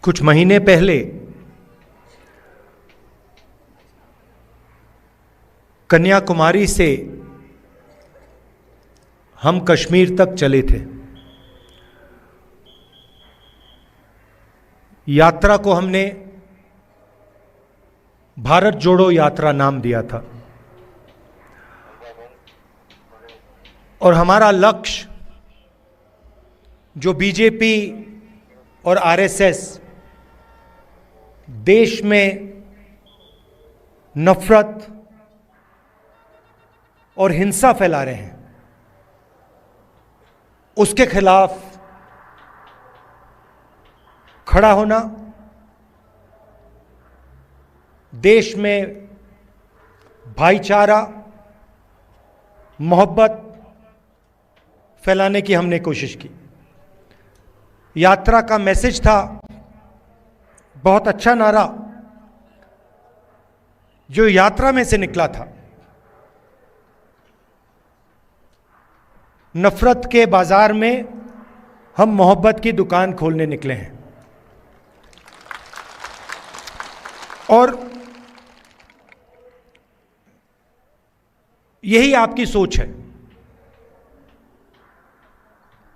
कुछ महीने पहले कन्याकुमारी से हम कश्मीर तक चले थे। यात्रा को हमने भारत जोड़ो यात्रा नाम दिया था और हमारा लक्ष्य जो बीजेपी और आरएसएस देश में नफरत और हिंसा फैला रहे हैं, उसके खिलाफ खड़ा होना, देश में भाईचारा, मोहब्बत फैलाने की हमने कोशिश की। यात्रा का मैसेज था, बहुत अच्छा नारा जो यात्रा में से निकला था, नफरत के बाजार में हम मोहब्बत की दुकान खोलने निकले हैं। और यही आपकी सोच है।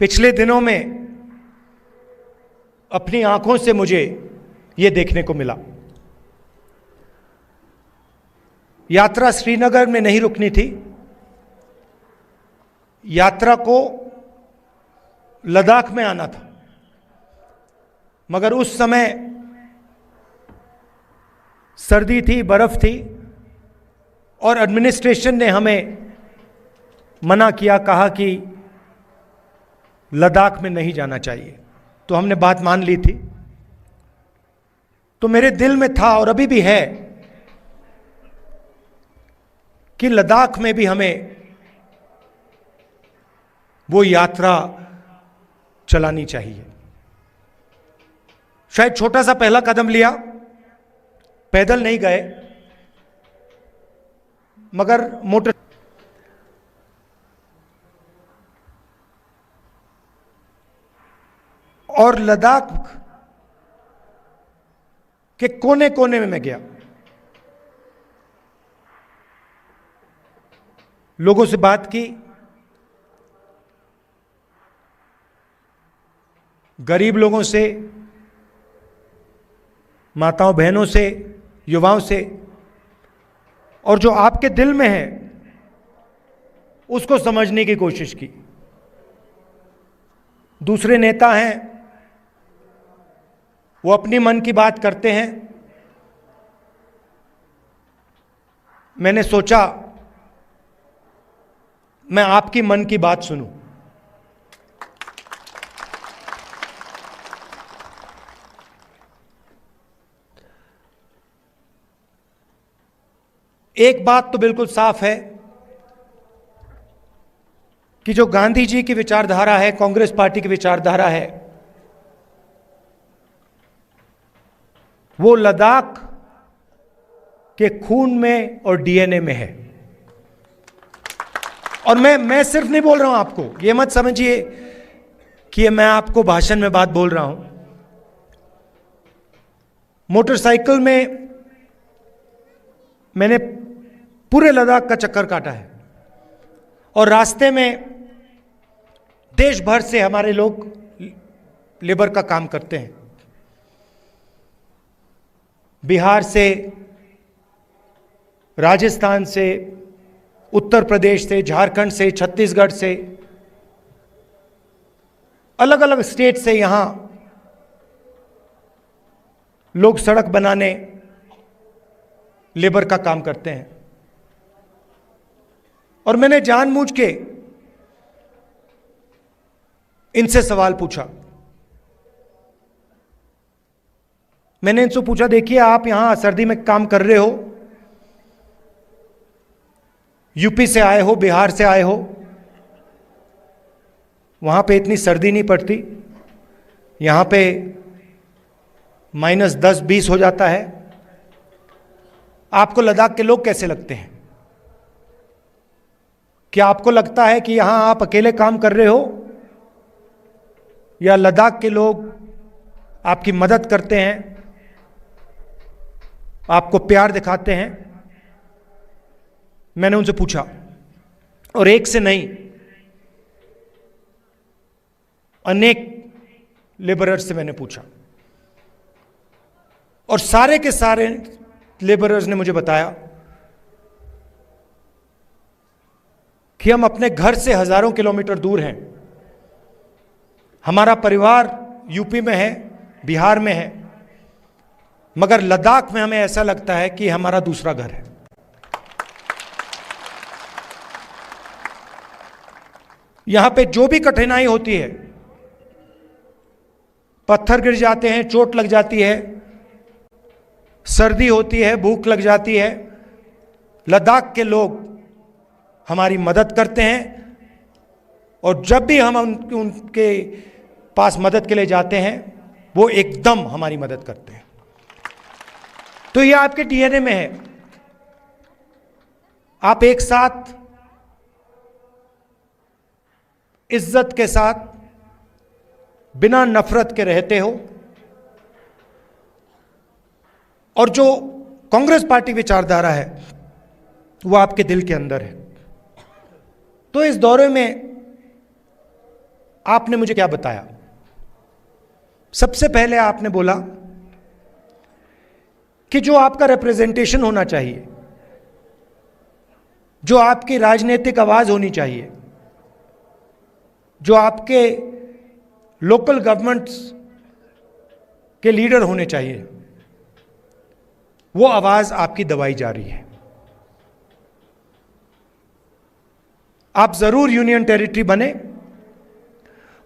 पिछले दिनों में अपनी आंखों से मुझे यह देखने को मिला। यात्रा श्रीनगर में नहीं रुकनी थी, यात्रा को लद्दाख में आना था, मगर उस समय सर्दी थी, बर्फ थी और एडमिनिस्ट्रेशन ने हमें मना किया, कहा कि लद्दाख में नहीं जाना चाहिए। तो हमने बात मान ली थी। तो मेरे दिल में था और अभी भी है कि लद्दाख में भी हमें वो यात्रा चलानी चाहिए। शायद छोटा सा पहला कदम लिया, पैदल नहीं गए, मगर मोटर और लद्दाख के कोने कोने में मैं गया, लोगों से बात की, गरीब लोगों से, माताओं बहनों से, युवाओं से, और जो आपके दिल में है उसको समझने की कोशिश की। दूसरे नेता हैं, वो अपनी मन की बात करते हैं। मैंने सोचा मैं आपकी मन की बात सुनूं। एक बात तो बिल्कुल साफ है कि जो गांधी जी की विचारधारा है, कांग्रेस पार्टी की विचारधारा है, वो लद्दाख के खून में और डीएनए में है। और मैं सिर्फ नहीं बोल रहा हूं आपको, ये मत समझिए कि मैं आपको भाषण में बात बोल रहा हूं। मोटरसाइकिल में मैंने पूरे लद्दाख का चक्कर काटा है और रास्ते में देश भर से हमारे लोग लेबर का काम करते हैं। बिहार से, राजस्थान से, उत्तर प्रदेश से, झारखंड से, छत्तीसगढ़ से, अलग अलग स्टेट से यहां लोग सड़क बनाने, लेबर का काम करते हैं। और मैंने जानबूझ के इनसे सवाल पूछा। मैंने इनसे पूछा, देखिए आप यहां सर्दी में काम कर रहे हो, यूपी से आए हो, बिहार से आए हो, वहां पे इतनी सर्दी नहीं पड़ती, यहां पे -10-20 हो जाता है, आपको लद्दाख के लोग कैसे लगते हैं? क्या आपको लगता है कि यहां आप अकेले काम कर रहे हो या लद्दाख के लोग आपकी मदद करते हैं, आपको प्यार दिखाते हैं। मैंने उनसे पूछा, और एक से नहीं, अनेक लेबरर्स से मैंने पूछा, और सारे के सारे लेबरर्स ने मुझे बताया कि हम अपने घर से हजारों किलोमीटर दूर हैं, हमारा परिवार यूपी में है, बिहार में है, मगर लद्दाख में हमें ऐसा लगता है कि हमारा दूसरा घर है। यहां पे जो भी कठिनाई होती है, पत्थर गिर जाते हैं, चोट लग जाती है, सर्दी होती है, भूख लग जाती है, लद्दाख के लोग हमारी मदद करते हैं, और जब भी हम उनके पास मदद के लिए जाते हैं, वो एकदम हमारी मदद करते हैं। तो ये आपके डीएनए में है। आप एक साथ इज्जत के साथ बिना नफरत के रहते हो, और जो कांग्रेस पार्टी विचारधारा है वो आपके दिल के अंदर है। तो इस दौरे में आपने मुझे क्या बताया? सबसे पहले आपने बोला कि जो आपका रिप्रेजेंटेशन होना चाहिए, जो आपकी राजनीतिक आवाज होनी चाहिए, जो आपके लोकल गवर्नमेंट्स के लीडर होने चाहिए, वो आवाज आपकी दबाई जा रही है। आप जरूर यूनियन टेरिटरी बने,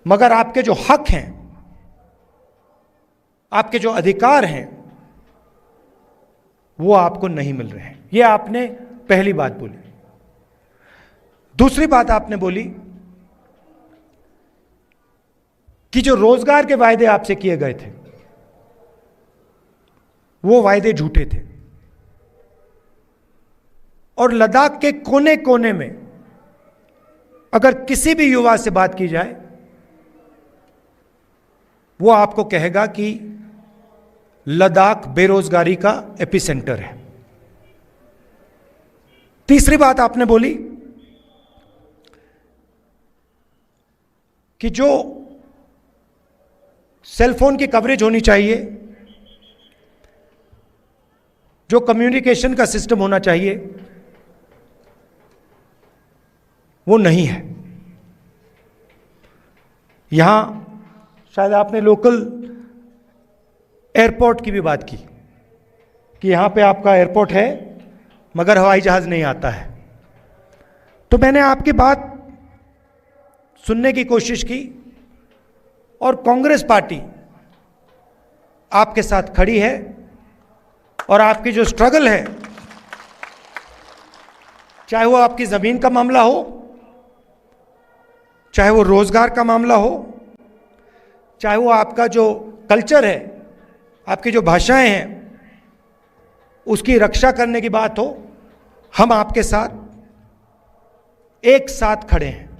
मगर आपके जो हक हैं, आपके जो अधिकार हैं, वो आपको नहीं मिल रहे हैं। ये आपने पहली बात बोली। दूसरी बात आपने बोली कि जो रोजगार के वायदे आपसे किए गए थे, वो वायदे झूठे थे, और लद्दाख के कोने कोने में अगर किसी भी युवा से बात की जाए, वो आपको कहेगा कि लद्दाख बेरोजगारी का एपिसेंटर है। तीसरी बात आपने बोली कि जो सेलफोन की कवरेज होनी चाहिए, जो कम्युनिकेशन का सिस्टम होना चाहिए, वो नहीं है। यहां शायद आपने लोकल एयरपोर्ट की भी बात की कि यहां पे आपका एयरपोर्ट है, मगर हवाई जहाज नहीं आता है। तो मैंने आपकी बात सुनने की कोशिश की, और कांग्रेस पार्टी आपके साथ खड़ी है, और आपकी जो स्ट्रगल है, चाहे वो आपकी जमीन का मामला हो, चाहे वो रोजगार का मामला हो, चाहे वो आपका जो कल्चर है, आपकी जो भाषाएं हैं, उसकी रक्षा करने की बात हो, हम आपके साथ एक साथ खड़े हैं।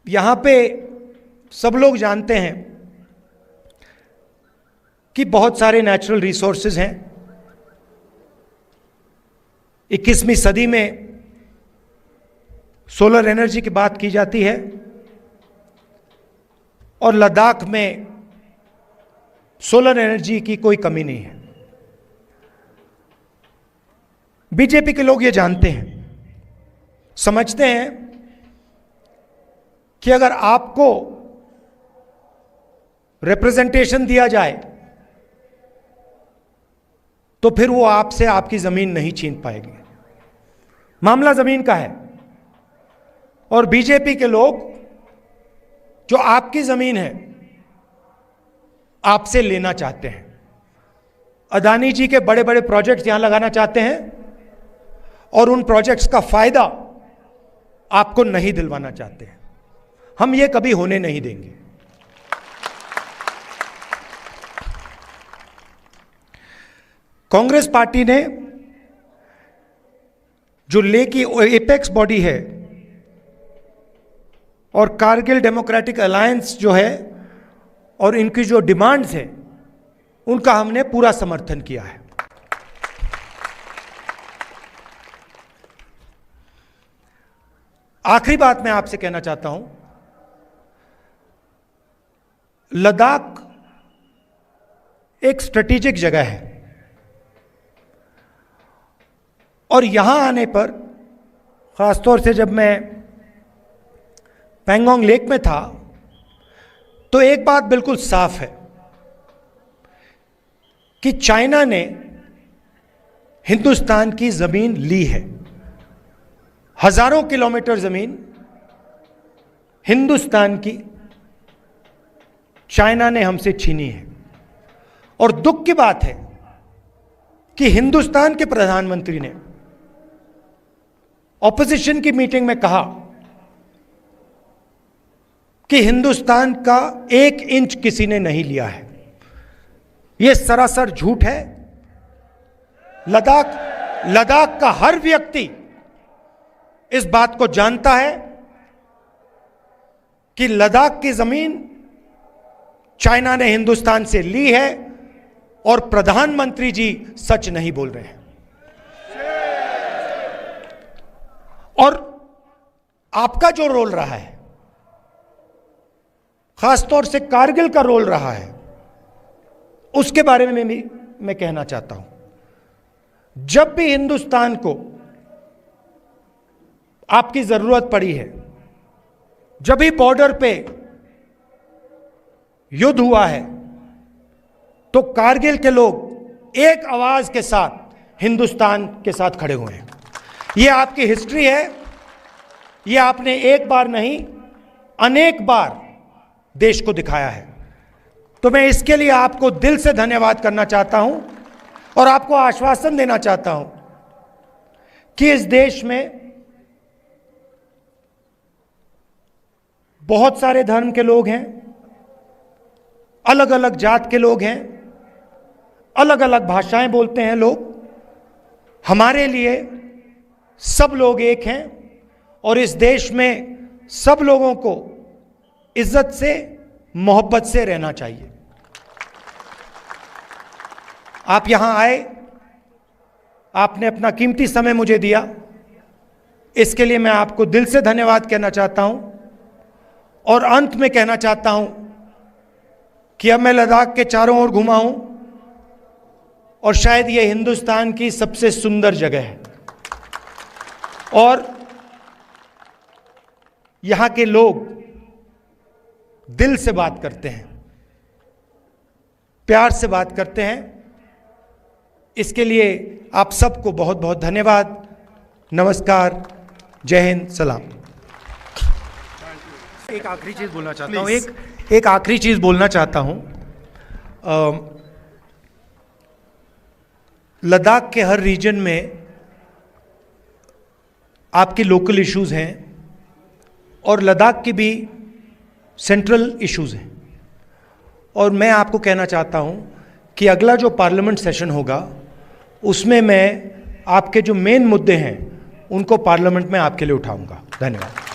यहां पे सब लोग जानते हैं कि बहुत सारे नेचुरल रिसोर्सेज हैं। 21वीं सदी में सोलर एनर्जी की बात की जाती है, और लद्दाख में सोलर एनर्जी की कोई कमी नहीं है। बीजेपी के लोग ये जानते हैं, समझते हैं कि अगर आपको रिप्रेजेंटेशन दिया जाए तो फिर वो आपसे आपकी जमीन नहीं छीन पाएगी। मामला जमीन का है, और बीजेपी के लोग जो आपकी जमीन है आपसे लेना चाहते हैं। अदानी जी के बड़े बड़े प्रोजेक्ट्स यहां लगाना चाहते हैं, और उन प्रोजेक्ट्स का फायदा आपको नहीं दिलवाना चाहते हैं। हम ये कभी होने नहीं देंगे। कांग्रेस पार्टी ने जो ले की एपेक्स बॉडी है, और कारगिल डेमोक्रेटिक अलायंस जो है और इनकी जो डिमांड्स हैं उनका हमने पूरा समर्थन किया है। आखिरी बात मैं आपसे कहना चाहता हूं, लद्दाख एक स्ट्रेटेजिक जगह है और यहां आने पर, खासतौर से जब मैं पैंगोंग लेक में था, तो एक बात बिल्कुल साफ है कि चाइना ने हिंदुस्तान की जमीन ली है। हजारों किलोमीटर जमीन हिंदुस्तान की चाइना ने हमसे छीनी है। और दुख की बात है कि हिंदुस्तान के प्रधानमंत्री ने ऑपोजिशन की मीटिंग में कहा कि हिंदुस्तान का 1 इंच किसी ने नहीं लिया है। यह सरासर झूठ है। लद्दाख का हर व्यक्ति इस बात को जानता है कि लद्दाख की जमीन चाइना ने हिंदुस्तान से ली है और प्रधानमंत्री जी सच नहीं बोल रहे हैं। और आपका जो रोल रहा है, खासतौर से कारगिल का रोल रहा है, उसके बारे में भी मैं कहना चाहता हूं। जब भी हिंदुस्तान को आपकी जरूरत पड़ी है, जब भी बॉर्डर पे युद्ध हुआ है, तो कारगिल के लोग एक आवाज के साथ हिंदुस्तान के साथ खड़े हुए हैं। यह आपकी हिस्ट्री है। यह आपने एक बार नहीं, अनेक बार देश को दिखाया है। तो मैं इसके लिए आपको दिल से धन्यवाद करना चाहता हूं और आपको आश्वासन देना चाहता हूं कि इस देश में बहुत सारे धर्म के लोग हैं, अलग अलग जात के लोग हैं, अलग अलग भाषाएं बोलते हैं लोग। हमारे लिए सब लोग एक हैं और इस देश में सब लोगों को इज्जत से, मोहब्बत से रहना चाहिए। आप यहां आए, आपने अपना कीमती समय मुझे दिया, इसके लिए मैं आपको दिल से धन्यवाद कहना चाहता हूं। और अंत में कहना चाहता हूं कि अब मैं लद्दाख के चारों ओर घुमा हूं और शायद यह हिंदुस्तान की सबसे सुंदर जगह है और यहां के लोग दिल से बात करते हैं, प्यार से बात करते हैं। इसके लिए आप सबको बहुत बहुत धन्यवाद। नमस्कार, जय हिंद, सलाम। एक आखिरी चीज बोलना चाहता हूं, एक आखिरी चीज बोलना चाहता हूं। लद्दाख के हर रीजन में आपकी लोकल इश्यूज हैं और लद्दाख की भी सेंट्रल इश्यूज हैं। और मैं आपको कहना चाहता हूं कि अगला जो पार्लियामेंट सेशन होगा उसमें मैं आपके जो मेन मुद्दे हैं उनको पार्लियामेंट में आपके लिए उठाऊंगा। धन्यवाद।